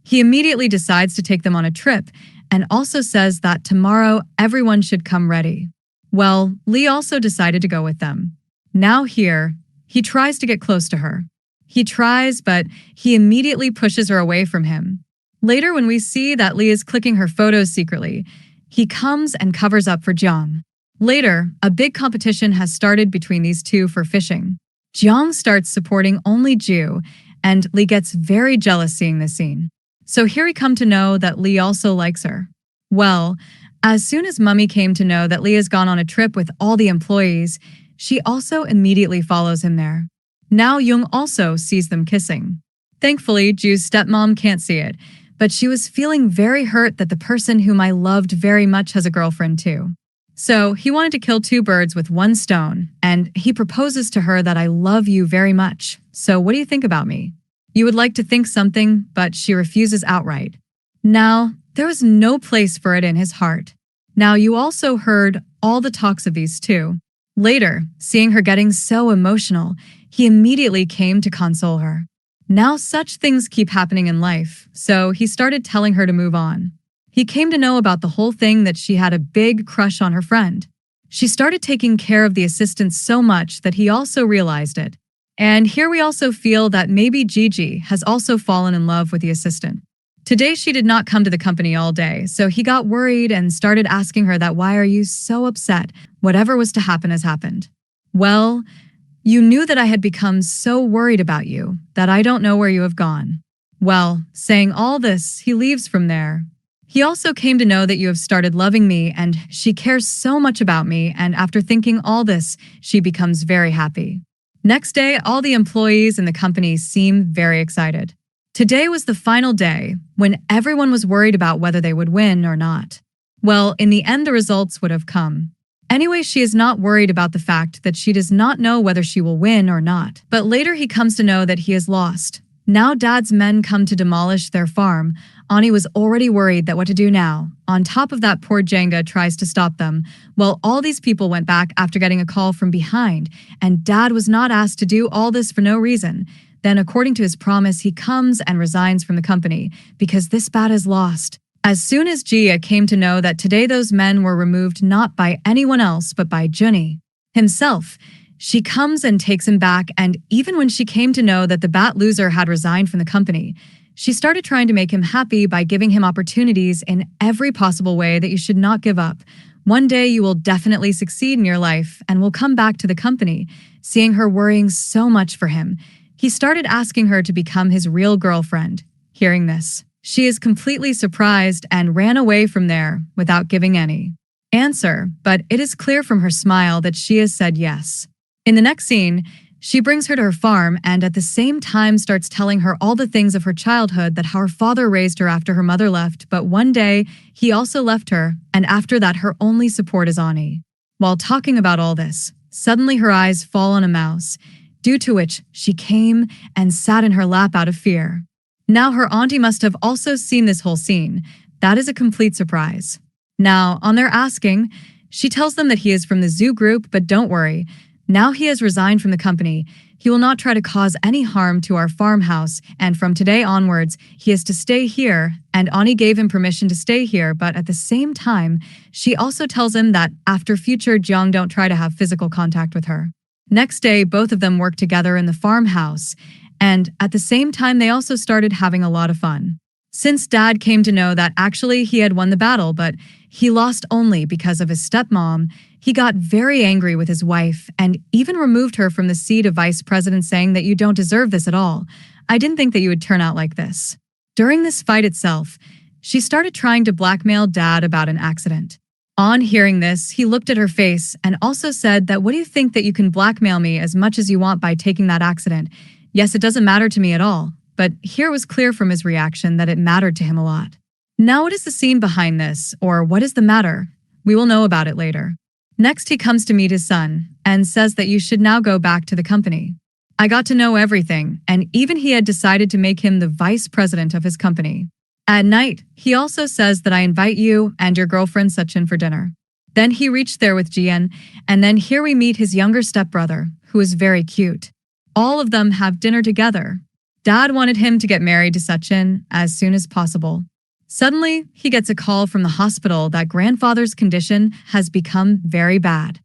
he immediately decides to take them on a trip and also says that tomorrow everyone should come ready. Well, Lee also decided to go with them. Now here, he tries to get close to her. He tries, but he immediately pushes her away from him. Later, when we see that Lee is clicking her photos secretly, he comes and covers up for Jiang. Later, a big competition has started between these two for fishing. Jiang starts supporting only Ju, and Lee gets very jealous seeing this scene. So here we come to know that Lee also likes her. Well, as soon as Mummy came to know that Lee has gone on a trip with all the employees, she also immediately follows him there. Now Young also sees them kissing. Thankfully, Ju's stepmom can't see it, but she was feeling very hurt that the person whom I loved very much has a girlfriend too. So he wanted to kill two birds with one stone, and he proposes to her that I love you very much. So what do you think about me? You would like to think something, but she refuses outright. Now, there was no place for it in his heart. Now, you also heard all the talks of these two. Later, seeing her getting so emotional, he immediately came to console her. Now such things keep happening in life, so he started telling her to move on. He came to know about the whole thing that she had a big crush on her friend. She started taking care of the assistant so much that he also realized it. And here we also feel that maybe Gigi has also fallen in love with the assistant. Today she did not come to the company all day, so he got worried and started asking her that why are you so upset? Whatever was to happen has happened. Well, you knew that I had become so worried about you that I don't know where you have gone. Well, saying all this, he leaves from there. He also came to know that you have started loving me and she cares so much about me, and after thinking all this, she becomes very happy. Next day, all the employees in the company seem very excited. Today was the final day when everyone was worried about whether they would win or not. Well, in the end, the results would have come. Anyway, she is not worried about the fact that she does not know whether she will win or not. But later he comes to know that he has lost. Now Dad's men come to demolish their farm. Ani was already worried that what to do now. On top of that, poor Jenga tries to stop them. Well, all these people went back after getting a call from behind, and Dad was not asked to do all this for no reason. Then, according to his promise, he comes and resigns from the company because this bat is lost. As soon as Jia came to know that today those men were removed not by anyone else but by Junni himself, she comes and takes him back, and even when she came to know that the bat loser had resigned from the company, she started trying to make him happy by giving him opportunities in every possible way that you should not give up. One day you will definitely succeed in your life and will come back to the company. Seeing her worrying so much for him, he started asking her to become his real girlfriend. Hearing this, she is completely surprised and ran away from there without giving any answer, but it is clear from her smile that she has said yes. In the next scene, she brings her to her farm and at the same time starts telling her all the things of her childhood, that how her father raised her after her mother left, but one day he also left her, and after that her only support is Ani. While talking about all this, suddenly her eyes fall on a mouse, due to which she came and sat in her lap out of fear. Now her auntie must have also seen this whole scene. That is a complete surprise. Now, on their asking, she tells them that he is from the zoo group, but don't worry. Now he has resigned from the company. He will not try to cause any harm to our farmhouse, and from today onwards, he is to stay here, and Ani gave him permission to stay here, but at the same time, she also tells him that after future, Jiang don't try to have physical contact with her. Next day, both of them work together in the farmhouse, and at the same time, they also started having a lot of fun. Since Dad came to know that actually he had won the battle, but he lost only because of his stepmom, he got very angry with his wife and even removed her from the seat of vice president, saying that you don't deserve this at all. I didn't think that you would turn out like this. During this fight itself, she started trying to blackmail Dad about an accident. On hearing this, he looked at her face and also said that what do you think that you can blackmail me as much as you want by taking that accident? Yes, it doesn't matter to me at all. But here it was clear from his reaction that it mattered to him a lot. Now what is the scene behind this, or what is the matter? We will know about it later. Next he comes to meet his son and says that you should now go back to the company. I got to know everything, and even he had decided to make him the vice president of his company. At night, he also says that I invite you and your girlfriend Sachin for dinner. Then he reached there with Jian, and then here we meet his younger stepbrother, who is very cute. All of them have dinner together. Dad wanted him to get married to Sachin as soon as possible. Suddenly, he gets a call from the hospital that grandfather's condition has become very bad.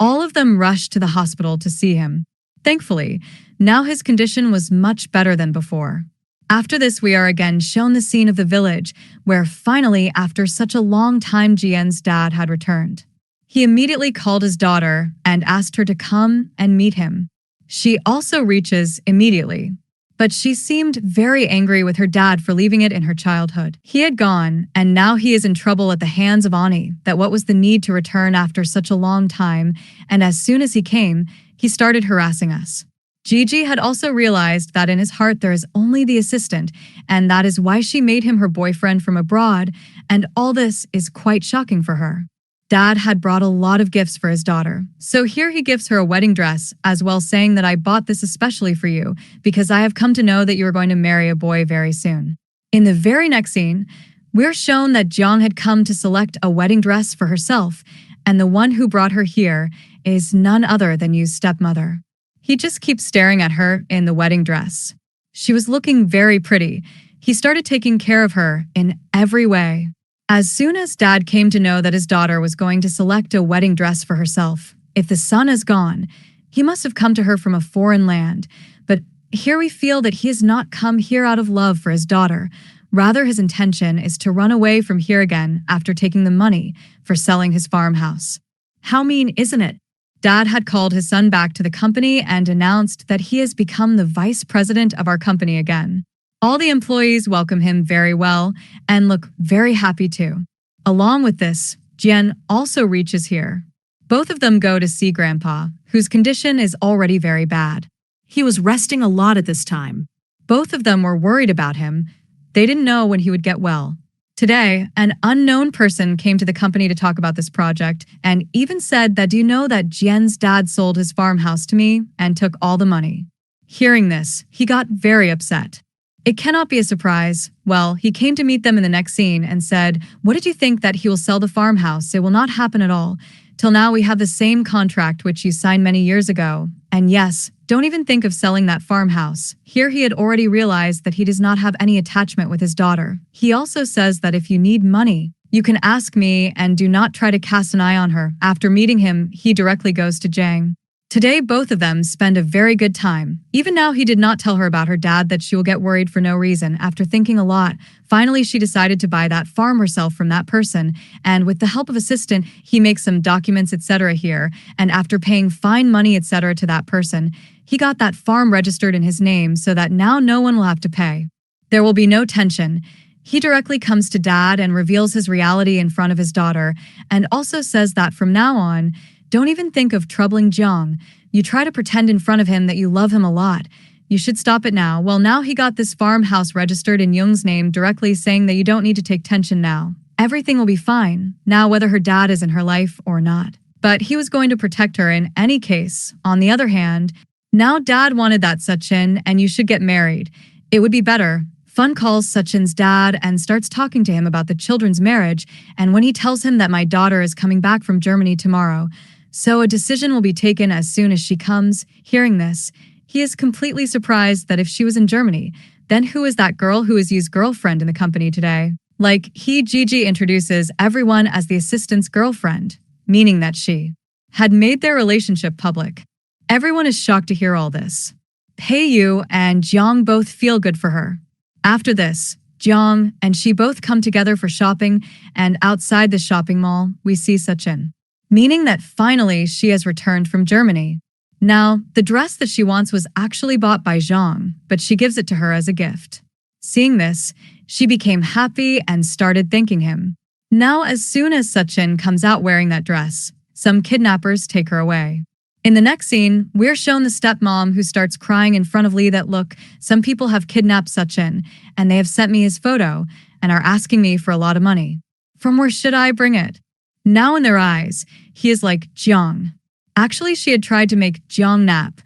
All of them rushed to the hospital to see him. Thankfully, now his condition was much better than before. After this, we are again shown the scene of the village, where finally, after such a long time, Jian's dad had returned. He immediately called his daughter and asked her to come and meet him. She also reaches immediately. But she seemed very angry with her dad for leaving it in her childhood. He had gone, and now he is in trouble at the hands of Ani, that what was the need to return after such a long time, and as soon as he came, he started harassing us. Gigi had also realized that in his heart there is only the assistant, and that is why she made him her boyfriend from abroad, and all this is quite shocking for her. Dad had brought a lot of gifts for his daughter. So here he gives her a wedding dress, as well saying that I bought this especially for you, because I have come to know that you are going to marry a boy very soon. In the very next scene, we're shown that Jeong had come to select a wedding dress for herself, and the one who brought her here is none other than Yu's stepmother. He just keeps staring at her in the wedding dress. She was looking very pretty. He started taking care of her in every way. As soon as Dad came to know that his daughter was going to select a wedding dress for herself, if the sun is gone, he must have come to her from a foreign land. But here we feel that he has not come here out of love for his daughter. Rather, his intention is to run away from here again after taking the money for selling his farmhouse. How mean, isn't it? Dad had called his son back to the company and announced that he has become the vice president of our company again. All the employees welcome him very well and look very happy too. Along with this, Jian also reaches here. Both of them go to see Grandpa, whose condition is already very bad. He was resting a lot at this time. Both of them were worried about him. They didn't know when he would get well. Today, an unknown person came to the company to talk about this project and even said that, do you know that Jian's dad sold his farmhouse to me and took all the money? Hearing this, he got very upset. It cannot be a surprise. Well, he came to meet them in the next scene and said, what did you think that he will sell the farmhouse? It will not happen at all. Till now we have the same contract which you signed many years ago. And yes, don't even think of selling that farmhouse. Here he had already realized that he does not have any attachment with his daughter. He also says that if you need money, you can ask me and do not try to cast an eye on her. After meeting him, he directly goes to Jiang. Today, both of them spend a very good time. Even now, he did not tell her about her dad that she will get worried for no reason. After thinking a lot, finally she decided to buy that farm herself from that person. And with the help of assistant, he makes some documents, etc. here. And after paying fine money, etc. to that person, he got that farm registered in his name so that now no one will have to pay. There will be no tension. He directly comes to Dad and reveals his reality in front of his daughter, and also says that from now on, don't even think of troubling Jiang. You try to pretend in front of him that you love him a lot. You should stop it now. Well, now he got this farmhouse registered in Young's name, directly saying that you don't need to take tension now. Everything will be fine, now whether her dad is in her life or not. But he was going to protect her in any case. On the other hand, now Dad wanted that Sachin and you should get married. It would be better. Fun calls Sachin's dad and starts talking to him about the children's marriage, and when he tells him that my daughter is coming back from Germany tomorrow, so a decision will be taken as soon as she comes. Hearing this, he is completely surprised that if she was in Germany, then who is that girl who is Yu's girlfriend in the company today? Like, Gigi introduces everyone as the assistant's girlfriend, meaning that she had made their relationship public. Everyone is shocked to hear all this. Pei Yu and Jiang both feel good for her. After this, Jiang and she both come together for shopping, and outside the shopping mall, we see Sachin, meaning that finally she has returned from Germany. Now, the dress that she wants was actually bought by Zhang, but she gives it to her as a gift. Seeing this, she became happy and started thanking him. Now, as soon as Sachin comes out wearing that dress, some kidnappers take her away. In the next scene, we're shown the stepmom who starts crying in front of Lee that, look, some people have kidnapped Sachin, and they have sent me his photo and are asking me for a lot of money. From where should I bring it? Now in their eyes, he is like Jiang. Actually, she had tried to make Jiang nap.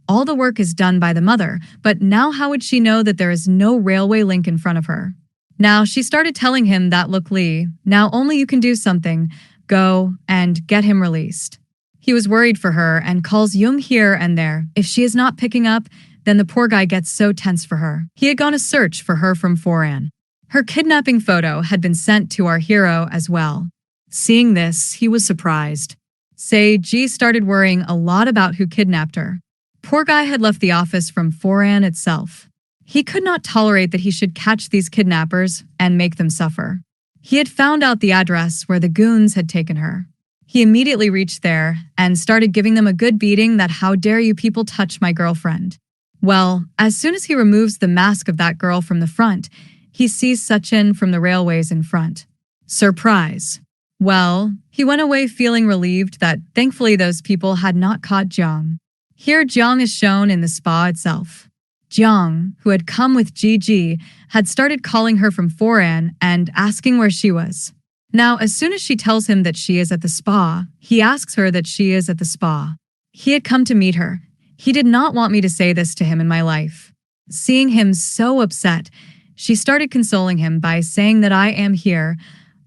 All the work is done by the mother, but now how would she know that there is no railway link in front of her? Now she started telling him that, look, Lee, now only you can do something. Go and get him released. He was worried for her and calls Jung here and there. If she is not picking up, then the poor guy gets so tense for her. He had gone to search for her from Foran. Her kidnapping photo had been sent to our hero as well. Seeing this, he was surprised. Ji started worrying a lot about who kidnapped her. Poor guy had left the office from Foran itself. He could not tolerate that he should catch these kidnappers and make them suffer. He had found out the address where the goons had taken her. He immediately reached there and started giving them a good beating that, how dare you people touch my girlfriend. Well, as soon as he removes the mask of that girl from the front, he sees Sachin from the railways in front. Surprise. Well, he went away feeling relieved that thankfully those people had not caught Jiang. Here Jiang is shown in the spa itself. Jiang, who had come with Gigi, had started calling her from Foran and asking where she was. Now, as soon as she tells him that she is at the spa, he asks her that she is at the spa. He had come to meet her. He did not want me to say this to him in my life. Seeing him so upset, she started consoling him by saying that I am here.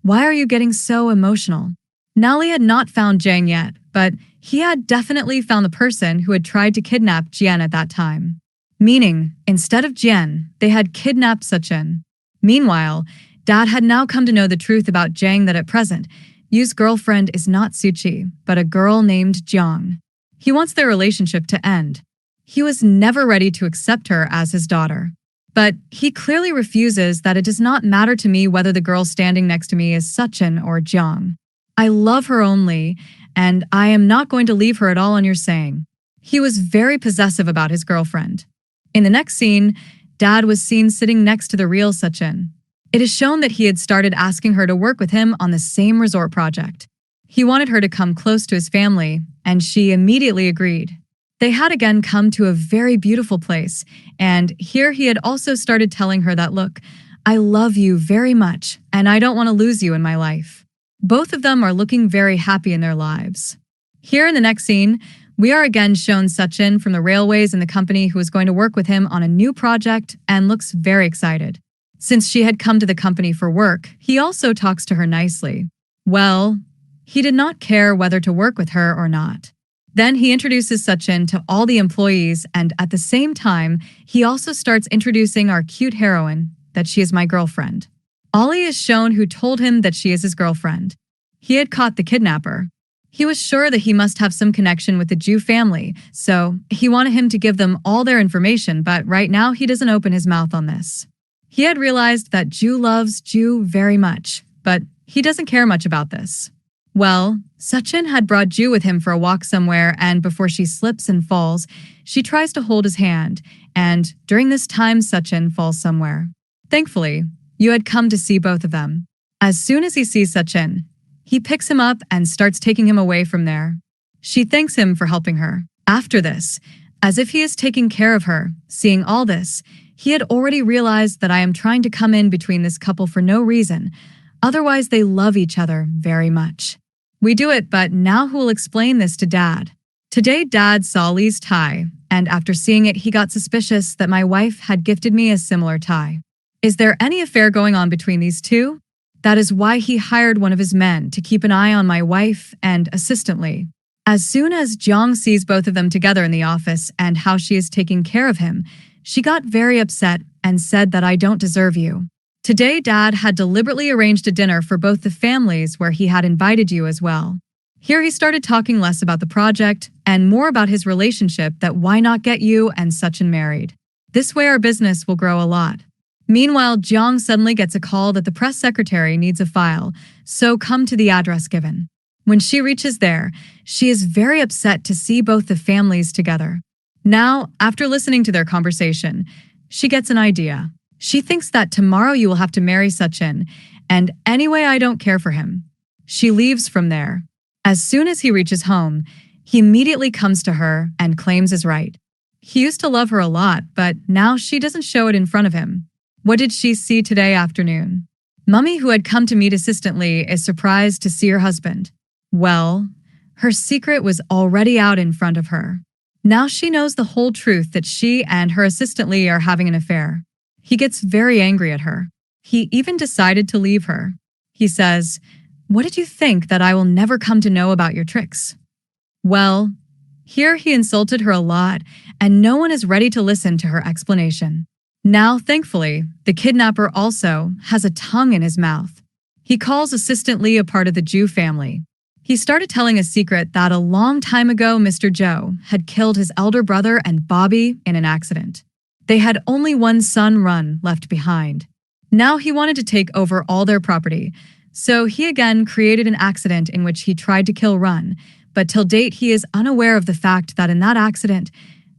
Why are you getting so emotional? Nali had not found Jang yet, but he had definitely found the person who had tried to kidnap Jian at that time. Meaning, instead of Jian, they had kidnapped Sachin. Meanwhile, Dad had now come to know the truth about Jang, that at present, Yu's girlfriend is not Suchi, but a girl named Jiang. He wants their relationship to end. He was never ready to accept her as his daughter. But he clearly refuses that it does not matter to me whether the girl standing next to me is Sachin or Jiang. I love her only, and I am not going to leave her at all on your saying. He was very possessive about his girlfriend. In the next scene, Dad was seen sitting next to the real Sachin. It is shown that he had started asking her to work with him on the same resort project. He wanted her to come close to his family, and she immediately agreed. They had again come to a very beautiful place, and here he had also started telling her that, look, I love you very much, and I don't want to lose you in my life. Both of them are looking very happy in their lives. Here in the next scene, we are again shown Sachin from the railways and the company who is going to work with him on a new project and looks very excited. Since she had come to the company for work, he also talks to her nicely. Well, he did not care whether to work with her or not. Then he introduces Sachin to all the employees, and at the same time, he also starts introducing our cute heroine, that she is my girlfriend. Ollie is shown who told him that she is his girlfriend. He had caught the kidnapper. He was sure that he must have some connection with the Jew family, so he wanted him to give them all their information, but right now he doesn't open his mouth on this. He had realized that Jew loves Jew very much, but he doesn't care much about this. Well, Sachin had brought Ju with him for a walk somewhere, and before she slips and falls, she tries to hold his hand, and during this time Sachin falls somewhere. Thankfully, Yu had come to see both of them. As soon as he sees Sachin, he picks him up and starts taking him away from there. She thanks him for helping her. After this, as if he is taking care of her, seeing all this, he had already realized that I am trying to come in between this couple for no reason. Otherwise, they love each other very much. We do it, but now who will explain this to Dad? Today, Dad saw Lee's tie, and after seeing it, he got suspicious that my wife had gifted me a similar tie. Is there any affair going on between these two? That is why he hired one of his men to keep an eye on my wife and assistant Lee. As soon as Jiang sees both of them together in the office and how she is taking care of him, she got very upset and said that I don't deserve you. Today, Dad had deliberately arranged a dinner for both the families where he had invited you as well. Here he started talking less about the project and more about his relationship, that why not get you and Sachin married. This way our business will grow a lot. Meanwhile, Jiang suddenly gets a call that the press secretary needs a file, so come to the address given. When she reaches there, she is very upset to see both the families together. Now, after listening to their conversation, she gets an idea. She thinks that tomorrow you will have to marry Sachin, and anyway I don't care for him. She leaves from there. As soon as he reaches home, he immediately comes to her and claims his right. He used to love her a lot, but now she doesn't show it in front of him. What did she see today afternoon? Mummy, who had come to meet Assistant Lee, is surprised to see her husband. Well, her secret was already out in front of her. Now she knows the whole truth, that she and her Assistant Lee are having an affair. He gets very angry at her. He even decided to leave her. He says, "What did you think, that I will never come to know about your tricks?" Well, here he insulted her a lot, and no one is ready to listen to her explanation. Now, thankfully, the kidnapper also has a tongue in his mouth. He calls Assistant Lee a part of the Jew family. He started telling a secret that a long time ago Mr. Joe had killed his elder brother and Bobby in an accident. They had only one son, Run, left behind. Now he wanted to take over all their property, so he again created an accident in which he tried to kill Run, but till date he is unaware of the fact that in that accident,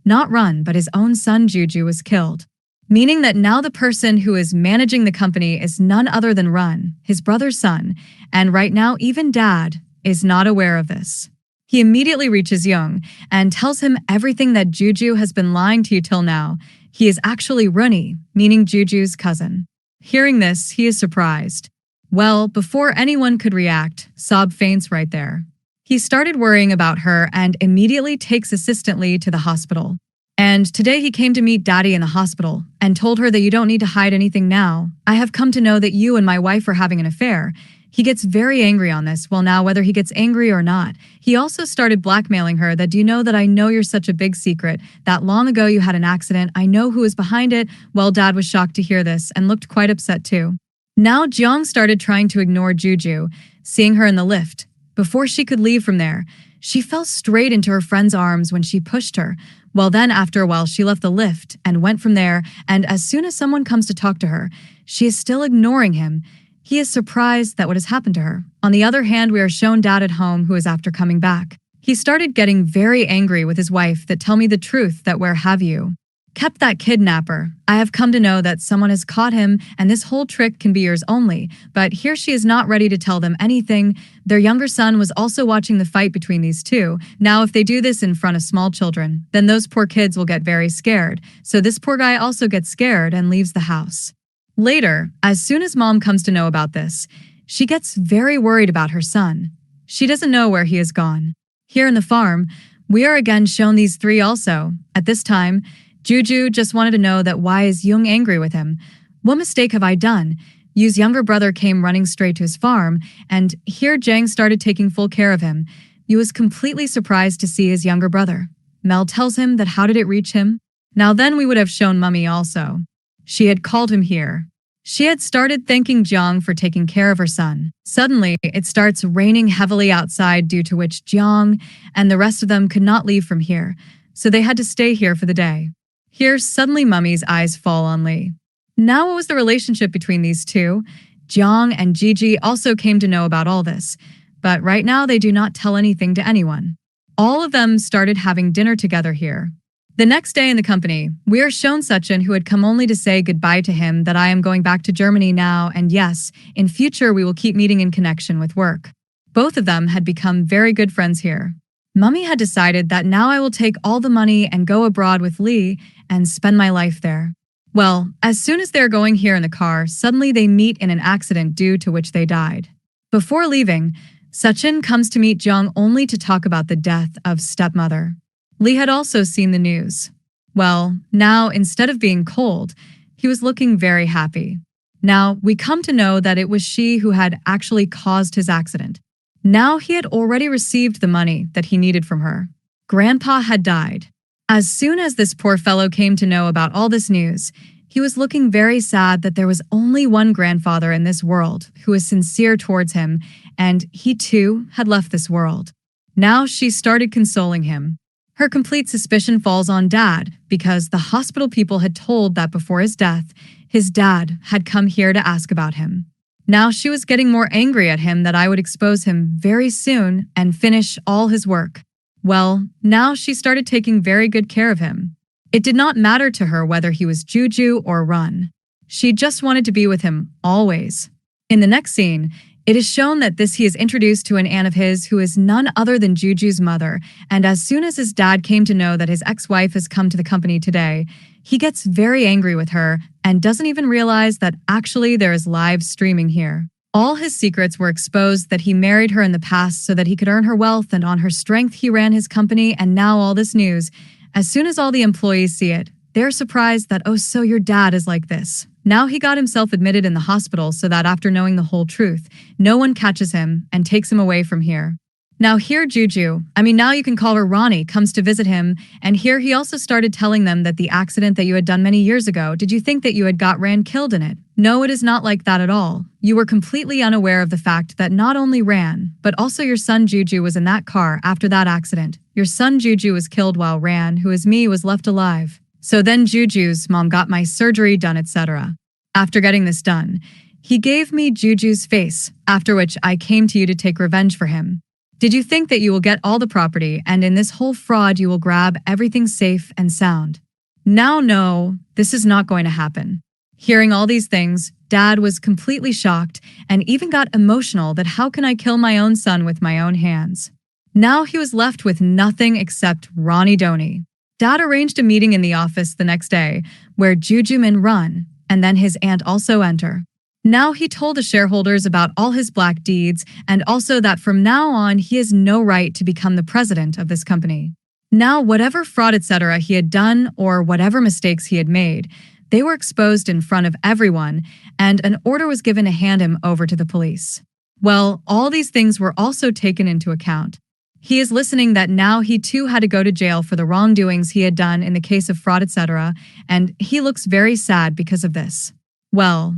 not Run but his own son Juju was killed. Meaning that now the person who is managing the company is none other than Run, his brother's son, and right now even Dad is not aware of this. He immediately reaches Young and tells him everything, that Juju has been lying to you till now. He is actually Runny, meaning Juju's cousin. Hearing this, he is surprised. Well, before anyone could react, Sob faints right there. He started worrying about her and immediately takes assistant Lee to the hospital. And today he came to meet Daddy in the hospital and told her that you don't need to hide anything now. I have come to know that you and my wife are having an affair. He gets very angry on this. Well, now whether he gets angry or not, he also started blackmailing her that, do you know that I know you're such a big secret, that long ago you had an accident, I know who is behind it. Well, Dad was shocked to hear this and looked quite upset too. Now Jiang started trying to ignore Juju, seeing her in the lift. Before she could leave from there, she fell straight into her friend's arms when she pushed her. Well, then after a while, she left the lift and went from there, and as soon as someone comes to talk to her, she is still ignoring him. He is surprised that what has happened to her. On the other hand, we are shown Dad at home, who is after coming back. He started getting very angry with his wife that, tell me the truth, that where have you kept that kidnapper? I have come to know that someone has caught him and this whole trick can be yours only. But here she is not ready to tell them anything. Their younger son was also watching the fight between these two. Now if they do this in front of small children, then those poor kids will get very scared. So this poor guy also gets scared and leaves the house. Later, as soon as Mom comes to know about this, she gets very worried about her son. She doesn't know where he has gone. Here in the farm, we are again shown these three also. At this time, Juju just wanted to know that why is Jung angry with him? What mistake have I done? Yu's younger brother came running straight to his farm, and here Jang started taking full care of him. Yu was completely surprised to see his younger brother. Mel tells him that how did it reach him? Now then we would have shown Mummy also. She had called him here. She had started thanking Jiang for taking care of her son. Suddenly, it starts raining heavily outside, due to which Jiang and the rest of them could not leave from here, so they had to stay here for the day. Here, suddenly Mummy's eyes fall on Lee. Now what was the relationship between these two? Jiang and Gigi also came to know about all this, but right now they do not tell anything to anyone. All of them started having dinner together here. The next day in the company, we are shown Sachin, who had come only to say goodbye to him, that I am going back to Germany now, and yes, in future we will keep meeting in connection with work. Both of them had become very good friends here. Mummy had decided that now I will take all the money and go abroad with Lee and spend my life there. Well, as soon as they're going here in the car, suddenly they meet in an accident due to which they died. Before leaving, Sachin comes to meet Jiang only to talk about the death of stepmother. Lee had also seen the news. Well, now instead of being cold, he was looking very happy. Now we come to know that it was she who had actually caused his accident. Now he had already received the money that he needed from her. Grandpa had died. As soon as this poor fellow came to know about all this news, he was looking very sad that there was only one grandfather in this world who was sincere towards him, and he too had left this world. Now she started consoling him. Her complete suspicion falls on Dad, because the hospital people had told that before his death, his dad had come here to ask about him. Now she was getting more angry at him that I would expose him very soon and finish all his work. Well, now she started taking very good care of him. It did not matter to her whether he was Juju or Run. She just wanted to be with him, always. In the next scene, it is shown that he is introduced to an aunt of his who is none other than Juju's mother, and as soon as his dad came to know that his ex-wife has come to the company today, he gets very angry with her and doesn't even realize that actually there is live streaming here. All his secrets were exposed, that he married her in the past so that he could earn her wealth, and on her strength he ran his company, and now all this news. As soon as all the employees see it, they're surprised that, oh, so your dad is like this. Now he got himself admitted in the hospital so that after knowing the whole truth, no one catches him and takes him away from here. Now here Juju, now you can call her Ronnie, comes to visit him, and here he also started telling them that the accident that you had done many years ago, did you think that you had got Ran killed in it? No, it is not like that at all. You were completely unaware of the fact that not only Ran, but also your son Juju was in that car after that accident. Your son Juju was killed while Ran, who is me, was left alive. So then Juju's mom got my surgery done, etc. After getting this done, he gave me Juju's face, after which I came to you to take revenge for him. Did you think that you will get all the property and in this whole fraud you will grab everything safe and sound? Now no, this is not going to happen. Hearing all these things, Dad was completely shocked and even got emotional that how can I kill my own son with my own hands? Now he was left with nothing except Ronnie Donnie. Dad arranged a meeting in the office the next day where Jujuman run, and then his aunt also enter. Now he told the shareholders about all his black deeds and also that from now on he has no right to become the president of this company. Now whatever fraud etc. he had done or whatever mistakes he had made, they were exposed in front of everyone and an order was given to hand him over to the police. Well, all these things were also taken into account. He is listening that now he too had to go to jail for the wrongdoings he had done in the case of fraud etc. and he looks very sad because of this. Well,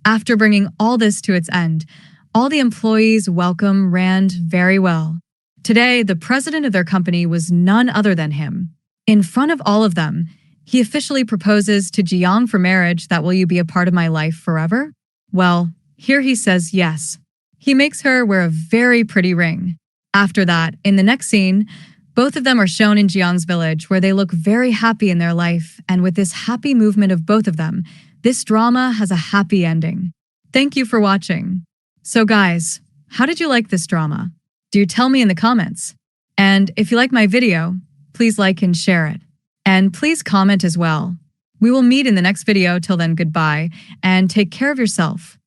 after bringing all this to its end, all the employees' welcome ran very well. Today, the president of their company was none other than him. In front of all of them, he officially proposes to Jiang for marriage that will you be a part of my life forever? Well, here he says yes. He makes her wear a very pretty ring. After that, in the next scene, both of them are shown in Jiang's village where they look very happy in their life, and with this happy movement of both of them, this drama has a happy ending. Thank you for watching. So guys, how did you like this drama? Do tell me in the comments. And if you like my video, please like and share it. And please comment as well. We will meet in the next video. Till then, goodbye and take care of yourself.